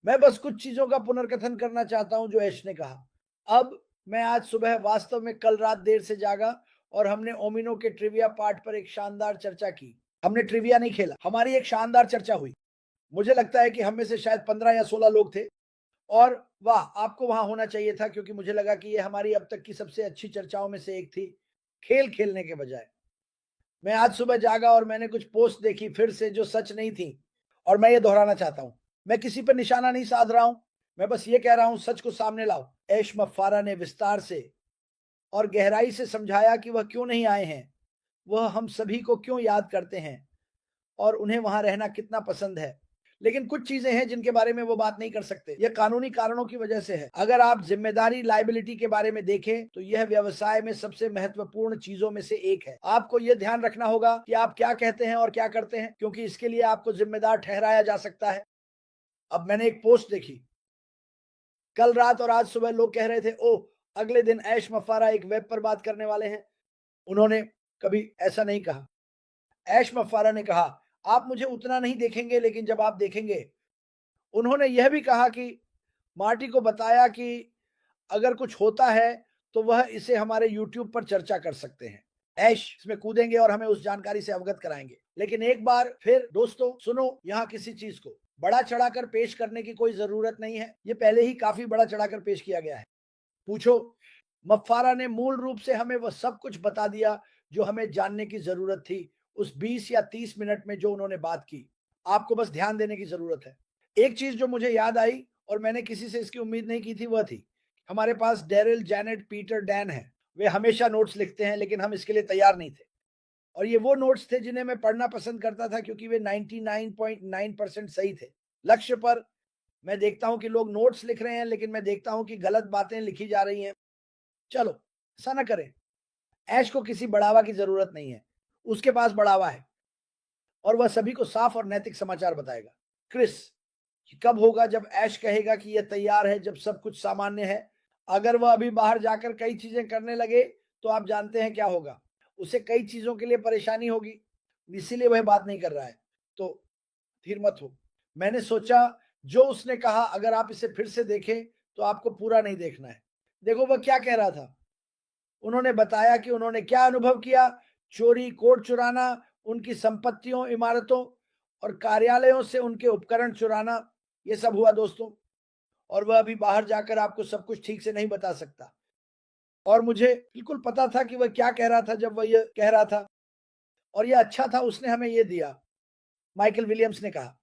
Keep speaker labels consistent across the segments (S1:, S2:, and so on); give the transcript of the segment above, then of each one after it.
S1: मैं बस कुछ चीजों का पुनर्कथन करना चाहता हूं जो ऐश ने कहा। अब मैं आज सुबह वास्तव में कल रात देर से जागा और हमने ओमिनो के ट्रिविया पार्ट पर एक शानदार चर्चा की। हमने ट्रिविया नहीं खेला, हमारी एक शानदार चर्चा हुई। मुझे लगता है कि हम में से शायद 15 या 16 लोग थे और वाह! आपको वहाँ होना चाहिए था क्योंकि मुझे लगा कि ये हमारी अब तक की सबसे अच्छी चर्चाओं में से एक थी, खेल खेलने के बजाय। मैं आज सुबह जागा और मैंने कुछ पोस्ट देखी फिर से जो सच नहीं थी और मैं ये दोहराना चाहता हूँ। मैं किसी पर निशाना नहीं साध रहा हूँ, मैं बस ये कह रहा हूँ सच को सामने लाओ। ऐश मफ़ारा ने विस्तार से और गहराई से समझाया कि वह क्यों नहीं आए हैं, वह हम सभी को क्यों याद करते हैं और उन्हें वहाँ रहना कितना पसंद है। लेकिन कुछ चीज़ें हैं जिनके बारे में वो बात नहीं कर सकते। ये कानूनी कारणों की वजह से है। अगर आप ज़िम्मेदारी लायबिलिटी के बारे में देखें, तो यह व्यवसाय में सबसे महत्वपूर्ण चीज़ों में से एक है। आपको ये ध्यान रखना होगा कि आप क्या कहते हैं और क्या करते हैं, क्योंकि इसके लिए आपको ज़िम्मेदार ठहराया जा सकता है। अब मैंने एक पोस्ट देखी, कल रात और आज सुबह लोग कह रहे थे, ओह! अगले दिन ऐश मफ़ारा एक वेब पर बात करने वाले हैं। उन्होंने कभी ऐसा नहीं कहा। ऐश मफ़ारा ने कहा, आप मुझे उतना नहीं देखेंगे लेकिन जब आप देखेंगे। उन्होंने यह भी कहा कि मार्टी को बताया कि अगर कुछ होता है तो वह इसे हमारे यूट्यूब पर चर्चा कर सकते हैं। ऐश इसमें कूदेंगे और हमें उस जानकारी से अवगत कराएंगे। लेकिन एक बार फिर दोस्तों सुनो, यहाँ किसी चीज को बड़ा चढ़ाकर पेश करने की कोई जरूरत नहीं है। ये पहले ही काफी बड़ा चढ़ाकर पेश किया गया है। पूछो, मफ़ारा ने मूल रूप से हमें वह सब कुछ बता दिया जो हमें जानने की ज़रूरत थी उस 20 या 30 मिनट में जो उन्होंने बात की। आपको बस ध्यान देने की ज़रूरत है। एक चीज़ जो मुझे याद आई और मैंने किसी से इसकी उम्मीद नहीं की थी, वह थी, हमारे पास डेरिल, जैनेट, पीटर, डैन हैं। वे हमेशा नोट्स लिखते हैं लेकिन हम इसके लिए तैयार नहीं थे। और ये वो नोट्स थे जिन्हें मैं पढ़ना पसंद करता था क्योंकि वे 99.9% सही थे। लक्ष्य पर मैं देखता हूँ कि लोग नोट्स लिख रहे हैं लेकिन मैं देखता हूँ कि गलत बातें लिखी जा रही हैं। चलो, ऐसा ना करें। ऐश को किसी बढ़ावा की ज़रूरत नहीं है। उसके पास बढ़ावा है और वह सभी को साफ और नैतिक समाचार बताएगा। क्रिस, कब होगा जब ऐश कहेगा कि यह तैयार है, जब सब कुछ सामान्य है? अगर वह अभी बाहर जाकर कई चीज़ें करने लगे, तो आप जानते हैं क्या होगा? उसे कई चीज़ों के लिए परेशानी होगी, इसीलिए वह बात नहीं कर रहा है। तो धीर मत हो। मैंने सोचा जो उसने कहा अगर आप इसे फिर से देखें, तो आपको पूरा नहीं देखना है। देखो वह क्या कह रहा था। उन्होंने बताया कि उन्होंने क्या अनुभव किया, चोरी, कोड चुराना, उनकी संपत्तियों, इमारतों और कार्यालयों से उनके उपकरण चुराना, ये सब हुआ दोस्तों। और वह अभी बाहर जाकर आपको सब कुछ ठीक से नहीं बता सकता। और मुझे बिल्कुल पता था कि वह क्या कह रहा था जब वह ये कह रहा था और ये अच्छा था उसने हमें ये दिया। माइकल विलियम्स ने कहा,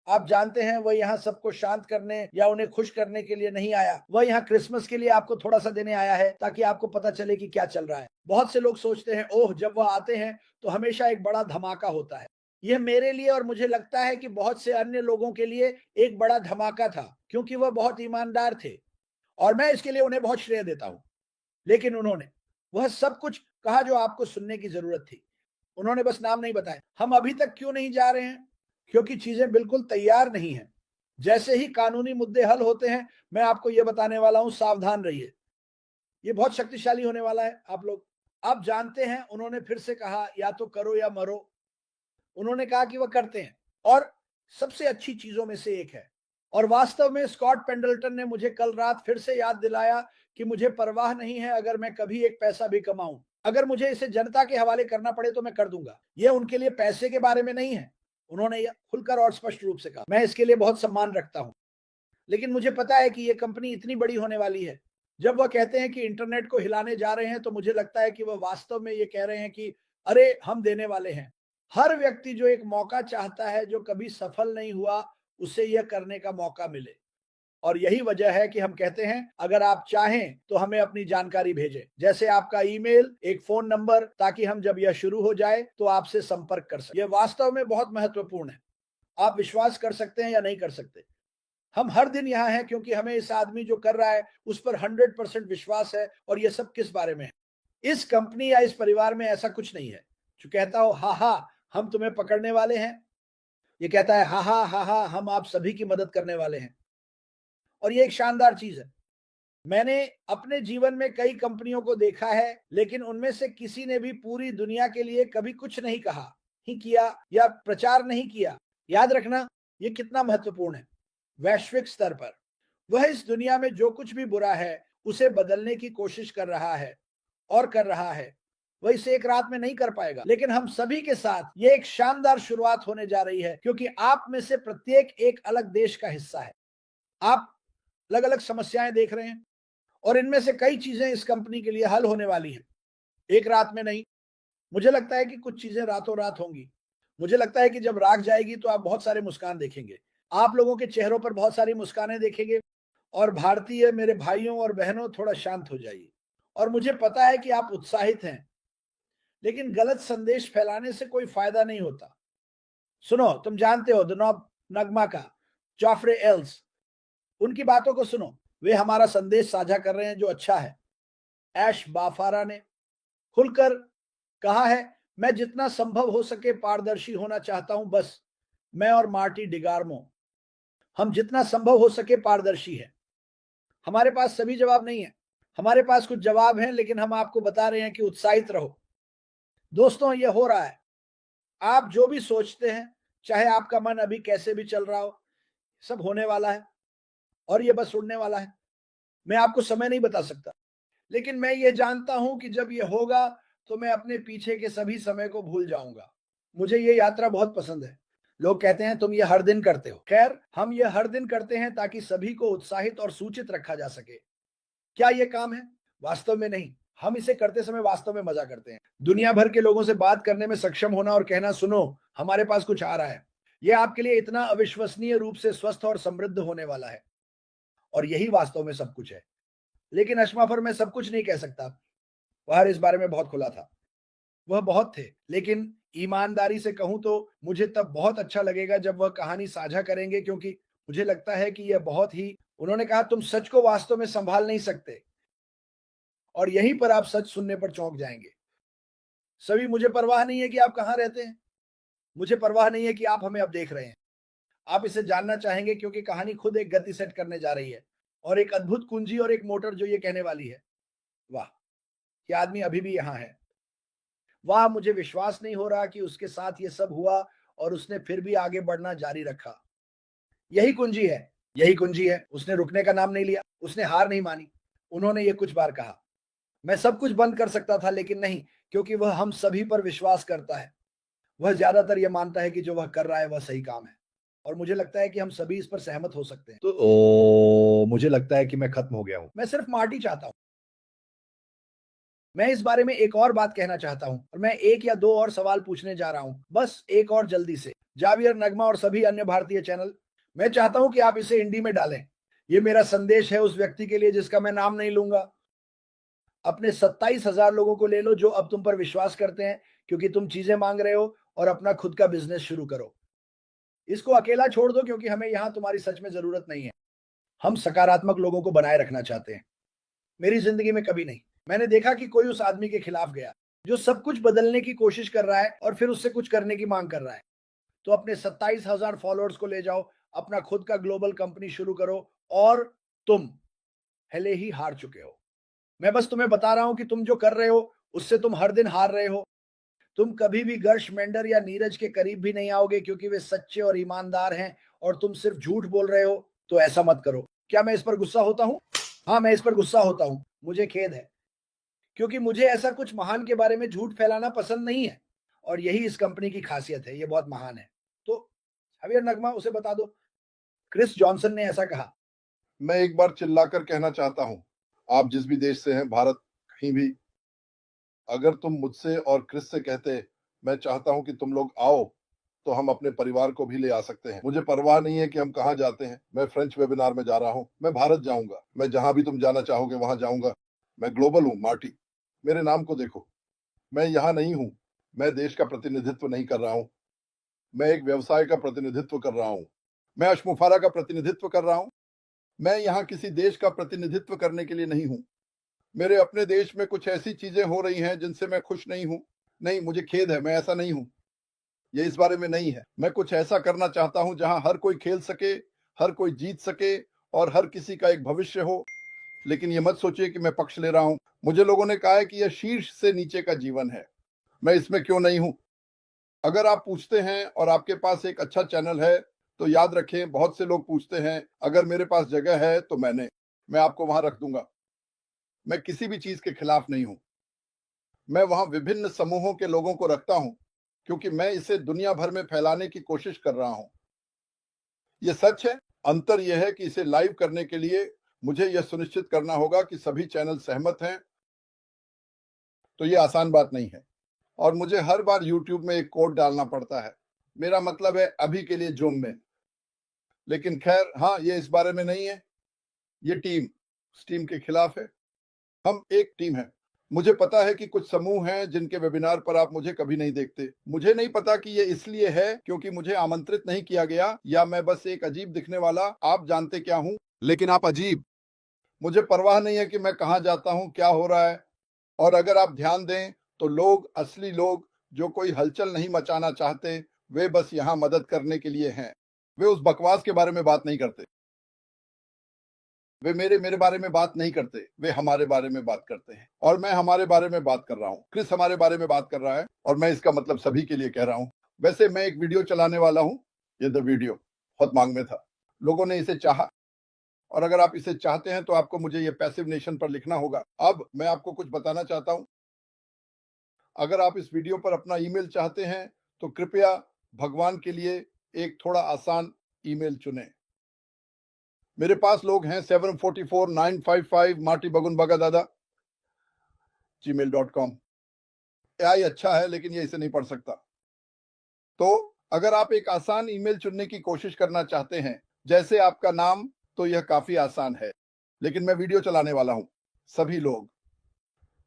S1: आप जानते हैं वह यहाँ सबको शांत करने या उन्हें खुश करने के लिए नहीं आया। वह यहाँ क्रिसमस के लिए आपको थोड़ा सा देने आया है ताकि आपको पता चले कि क्या चल रहा है। बहुत से लोग सोचते हैं ओह जब वह आते हैं तो हमेशा एक बड़ा धमाका होता है। यह मेरे लिए और मुझे लगता है कि बहुत से अन्य लोगों के लिए एक बड़ा धमाका था क्योंकि वह बहुत ईमानदार थे और मैं इसके लिए उन्हें बहुत श्रेय देता हूँ। लेकिन उन्होंने वह सब कुछ कहा जो आपको सुनने की जरूरत थी। उन्होंने बस नाम नहीं बताया। हम अभी तक क्यों नहीं जा रहे हैं? क्योंकि चीजें बिल्कुल तैयार नहीं हैं। जैसे ही कानूनी मुद्दे हल होते हैं, मैं आपको यह बताने वाला हूं, सावधान रहिए। ये बहुत शक्तिशाली होने वाला है। आप लोग आप जानते हैं, उन्होंने फिर से कहा या तो करो या मरो। उन्होंने कहा कि वह करते हैं और सबसे अच्छी चीजों में से एक है। और वास्तव में स्कॉट पेंडल्टन ने मुझे कल रात फिर से याद दिलाया कि मुझे परवाह नहीं है अगर मैं कभी एक पैसा भी कमाऊं। अगर मुझे इसे जनता के हवाले करना पड़े तो मैं कर दूंगा। यह उनके लिए पैसे के बारे में नहीं है। उन्होंने यह खुलकर और स्पष्ट रूप से कहा। मैं इसके लिए बहुत सम्मान रखता हूं, लेकिन मुझे पता है कि यह कंपनी इतनी बड़ी होने वाली है। जब वह कहते हैं कि इंटरनेट को हिलाने जा रहे हैं, तो मुझे लगता है कि वह वास्तव में ये कह रहे हैं कि अरे हम देने वाले हैं। हर व्यक्ति जो एक मौका चाहता है जो कभी सफल नहीं हुआ, उसे यह करने का मौका मिले। और यही वजह है कि हम कहते हैं अगर आप चाहें तो हमें अपनी जानकारी भेजें, जैसे आपका ईमेल, एक फोन नंबर, ताकि हम जब यह शुरू हो जाए तो आपसे संपर्क कर सकें। यह वास्तव में बहुत महत्वपूर्ण है। आप विश्वास कर सकते हैं या नहीं कर सकते। हम हर दिन यहाँ हैं क्योंकि हमें इस आदमी जो कर रहा है उस पर 100% विश्वास है। और ये सब किस बारे में है? इस कंपनी या इस परिवार में ऐसा कुछ नहीं है जो कहता हो हा हा हम तुम्हें पकड़ने वाले हैं। ये कहता है हा हा हा हा हम आप सभी की मदद करने वाले हैं। और ये एक शानदार चीज है। मैंने अपने जीवन में कई कंपनियों को देखा है, लेकिन उनमें से किसी ने भी पूरी दुनिया के लिए कभी कुछ नहीं कहा, ही किया या प्रचार नहीं किया। याद रखना ये कितना महत्वपूर्ण है। वैश्विक स्तर पर। वह इस दुनिया में जो कुछ भी बुरा है, उसे बदलने की कोशिश कर रहा है और कर रहा है। वह इसे एक रात में नहीं कर पाएगा, लेकिन हम सभी के साथ ये एक शानदार शुरुआत होने जा रही है, क्योंकि आप में से प्रत्येक एक अलग देश का हिस्सा है। आप अलग-अलग समस्याएं देख रहे हैं और इनमें से कई चीजें इस कंपनी के लिए हल होने वाली हैं। एक रात में नहीं। मुझे लगता है कि कुछ चीजें रातों रात होंगी। मुझे लगता है कि जब राख जाएगी तो आप बहुत सारे मुस्कान देखेंगे। आप लोगों के चेहरों पर बहुत सारी मुस्कानें देखेंगे और भारतीय मेरे भाइयों और बहनों, थोड़ा शांत हो जाइए। और मुझे पता है कि आप उत्साहित हैं, लेकिन गलत संदेश फैलाने से कोई फायदा नहीं होता। सुनो, तुम जानते हो द नगमा का जॉफ्रे एल्स, उनकी बातों को सुनो। वे हमारा संदेश साझा कर रहे हैं जो अच्छा है। ऐश बाफारा ने खुलकर कहा है, मैं जितना संभव हो सके पारदर्शी होना चाहता हूं। बस मैं और मार्टी डिगार्मो, हम जितना संभव हो सके पारदर्शी है। हमारे पास सभी जवाब नहीं है, हमारे पास कुछ जवाब हैं, लेकिन हम आपको बता रहे हैं कि उत्साहित रहो। दोस्तों, ये हो रहा है। आप जो भी सोचते हैं, चाहे आपका मन अभी कैसे भी चल रहा हो, सब होने वाला है और ये बस उड़ने वाला है। मैं आपको समय नहीं बता सकता, लेकिन मैं ये जानता हूं कि जब ये होगा तो मैं अपने पीछे के सभी समय को भूल जाऊंगा। मुझे ये यात्रा बहुत पसंद है। लोग कहते हैं तुम ये हर दिन करते हो। खैर, हम ये हर दिन करते हैं ताकि सभी को उत्साहित और सूचित रखा जा सके। क्या ये काम है? वास्तव में नहीं। हम इसे करते समय वास्तव में मजा करते हैं। दुनिया भर के लोगों से बात करने में सक्षम होना और कहना, सुनो, हमारे पास कुछ आ रहा है। यह आपके लिए इतना अविश्वसनीय रूप से स्वस्थ और समृद्ध होने वाला है। और यही वास्तव में सब कुछ है। लेकिन अशमा पर मैं सब कुछ नहीं कह सकता। वह इस बारे में बहुत खुला था। वह बहुत थे, लेकिन ईमानदारी से कहूं तो मुझे तब बहुत अच्छा लगेगा जब वह कहानी साझा करेंगे, क्योंकि मुझे लगता है कि यह बहुत ही, उन्होंने कहा, तुम सच को वास्तव में संभाल नहीं सकते और यहीं पर आप सच सुनने पर चौंक जाएंगे। सभी, मुझे परवाह नहीं है कि आप कहां रहते हैं। मुझे परवाह नहीं है कि आप हमें अब देख रहे हैं। आप इसे जानना चाहेंगे क्योंकि कहानी खुद एक गति सेट करने जा रही है और एक अद्भुत कुंजी और एक मोटर जो ये कहने वाली है, वाह, ये आदमी अभी भी यहां है। वाह, मुझे विश्वास नहीं हो रहा कि उसके साथ ये सब हुआ और उसने फिर भी आगे बढ़ना जारी रखा। यही कुंजी है, यही कुंजी है। उसने रुकने का नाम नहीं लिया, उसने हार नहीं मानी। उन्होंने ये कुछ बार कहा, मैं सब कुछ बंद कर सकता था, लेकिन नहीं, क्योंकि वह हम सभी पर विश्वास करता है। वह ज्यादातर यह मानता है कि जो वह कर रहा है वह सही काम है और मुझे लगता है कि हम सभी इस पर सहमत हो सकते हैं। तो मुझे लगता है कि मैं खत्म हो गया हूं। मैं सिर्फ मार्टी चाहता हूं। मैं इस बारे में एक और बात कहना चाहता हूं और मैं एक या दो और सवाल पूछने जा रहा हूं, बस एक और, जल्दी से। जावियर, नगमा और सभी अन्य भारतीय चैनल, मैं चाहता हूं कि आप इसे हिंदी में डालें। ये मेरा संदेश है उस व्यक्ति के लिए जिसका मैं नाम नहीं लूंगा। अपने 27,000 लोगों को ले लो जो अब तुम पर विश्वास करते हैं क्योंकि तुम चीजें मांग रहे हो, और अपना खुद का बिजनेस शुरू करो। इसको अकेला छोड़ दो क्योंकि हमें यहां तुम्हारी सच में जरूरत नहीं है। हम सकारात्मक लोगों को बनाए रखना चाहते हैं। मेरी जिंदगी में कभी नहीं। मैंने देखा कि कोई उस आदमी के खिलाफ गया जो सब कुछ बदलने की कोशिश कर रहा है और फिर उससे कुछ करने की मांग कर रहा है। तो अपने 27,000 फॉलोअर्स को ले जाओ, अपना खुद का ग्लोबल कंपनी शुरू करो और तुम पहले ही हार चुके हो। मैं बस तुम्हें बता रहा हूं कि तुम जो कर रहे हो उससे तुम हर दिन हार रहे हो। तुम कभी भी गर्श मेंडर या नीरज के करीब भी नहीं आओगे क्योंकि वे सच्चे और ईमानदार हैं और तुम सिर्फ झूठ बोल रहे हो। तो ऐसा मत करो। क्या मैं इस पर गुस्सा होता हूं? हाँ, मैं इस पर गुस्सा होता हूं। मुझे खेद है, क्योंकि मुझे ऐसा कुछ महान के बारे में झूठ फैलाना पसंद नहीं है और यही इस कंपनी की खासियत है। ये बहुत महान है। तो हवियर, नगमा, उसे बता दो। क्रिस जॉनसन ने ऐसा कहा।
S2: मैं एक बार चिल्लाकर कहना चाहता हूं, आप जिस भी देश से हैं, भारत, कहीं भी, अगर तुम मुझसे और क्रिस से कहते मैं चाहता हूं कि तुम लोग आओ, तो हम अपने परिवार को भी ले आ सकते हैं। मुझे परवाह नहीं है कि हम कहां जाते हैं। मैं फ्रेंच वेबिनार में जा रहा हूं, मैं भारत जाऊंगा, मैं जहां भी तुम जाना चाहोगे वहां जाऊंगा। मैं ग्लोबल हूं, मार्टी, मेरे नाम को देखो। मैं यहाँ नहीं हूं, मैं देश का प्रतिनिधित्व नहीं कर रहा हूं, मैं एक व्यवसाय का प्रतिनिधित्व कर रहा हूं, मैं अशमुफारा का प्रतिनिधित्व कर रहा हूं। मैं यहाँ किसी देश का प्रतिनिधित्व करने के लिए नहीं हूं। मेरे अपने देश में कुछ ऐसी चीजें हो रही हैं जिनसे मैं खुश नहीं हूं। नहीं, मुझे खेद है, मैं ऐसा नहीं हूं। ये इस बारे में नहीं है। मैं कुछ ऐसा करना चाहता हूं जहां हर कोई खेल सके, हर कोई जीत सके और हर किसी का एक भविष्य हो। लेकिन ये मत सोचिए कि मैं पक्ष ले रहा हूं। मुझे लोगों ने कहा है कि यह शीर्ष से नीचे का जीवन है। मैं इसमें क्यों नहीं हूं? अगर आप पूछते हैं और आपके पास एक अच्छा चैनल है तो याद रखें, बहुत से लोग पूछते हैं अगर मेरे पास जगह है तो मैं आपको वहां रख दूंगा। मैं किसी भी चीज के खिलाफ नहीं हूं। मैं वहां विभिन्न समूहों के लोगों को रखता हूं क्योंकि मैं इसे दुनिया भर में फैलाने की कोशिश कर रहा हूं। ये सच है। अंतर यह है कि इसे लाइव करने के लिए मुझे यह सुनिश्चित करना होगा कि सभी चैनल सहमत हैं, तो ये आसान बात नहीं है और मुझे हर बार YouTube में एक कोड डालना पड़ता है। मेरा मतलब है अभी के लिए ज़ूम में। लेकिन खैर, हाँ, ये इस बारे में नहीं है। ये टीम स्टीम के खिलाफ है। हम एक टीम है। मुझे पता है कि कुछ समूह हैं जिनके वेबिनार पर आप मुझे कभी नहीं देखते। मुझे नहीं पता कि ये इसलिए है क्योंकि मुझे आमंत्रित नहीं किया गया या मैं बस एक अजीब दिखने वाला, आप जानते क्या हूं, लेकिन आप अजीब। मुझे परवाह नहीं है कि मैं कहां जाता हूं, क्या हो रहा है। और अगर आप ध्यान दें तो लोग, असली लोग जो कोई हलचल नहीं मचाना चाहते, वे बस यहां मदद करने के लिए हैं। वे उस बकवास के बारे में बात नहीं करते। वे मेरे बारे में बात नहीं करते। वे हमारे बारे में बात करते हैं और मैं हमारे बारे में बात कर रहा हूं। क्रिस हमारे बारे में बात कर रहा है और मैं इसका मतलब सभी के लिए कह रहा हूं। वैसे मैं एक वीडियो चलाने वाला हूं। ये द वीडियो बहुत मांग में था, लोगों ने इसे चाहा और अगर आप इसे चाहते हैं तो आपको मुझे ये पैसिव नेशन पर लिखना होगा। अब मैं आपको कुछ बताना चाहता हूं। अगर आप इस वीडियो पर अपना ईमेल चाहते हैं तो कृपया भगवान के लिए एक थोड़ा आसान ईमेल चुनें। मेरे पास लोग हैं 744955 माटी बगुन बगा दादा gmail.com। AI अच्छा है लेकिन ये इसे नहीं पढ़ सकता। तो अगर आप एक आसान ईमेल चुनने की कोशिश करना चाहते हैं, जैसे आपका नाम, तो यह काफी आसान है। लेकिन मैं वीडियो चलाने वाला हूं। सभी लोग,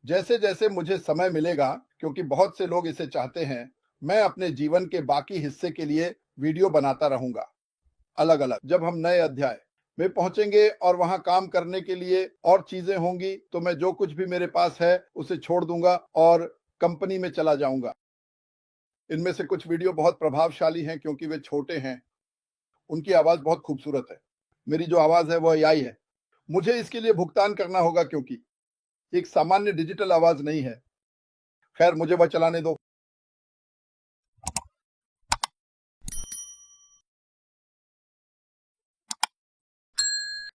S2: जैसे जैसे मुझे समय मिलेगा, क्योंकि बहुत से लोग इसे चाहते हैं, मैं अपने जीवन के बाकी हिस्से के लिए वीडियो बनाता रहूंगा। अलग अलग जब हम नए अध्याय में पहुंचेंगे और वहां काम करने के लिए और चीजें होंगी, तो मैं जो कुछ भी मेरे पास है उसे छोड़ दूंगा और कंपनी में चला जाऊंगा। इनमें से कुछ वीडियो बहुत प्रभावशाली हैं क्योंकि वे छोटे हैं। उनकी आवाज बहुत खूबसूरत है। मेरी जो आवाज है वह AI है। मुझे इसके लिए भुगतान करना होगा क्योंकि एक सामान्य डिजिटल आवाज नहीं है। खैर, मुझे वह चलाने दो।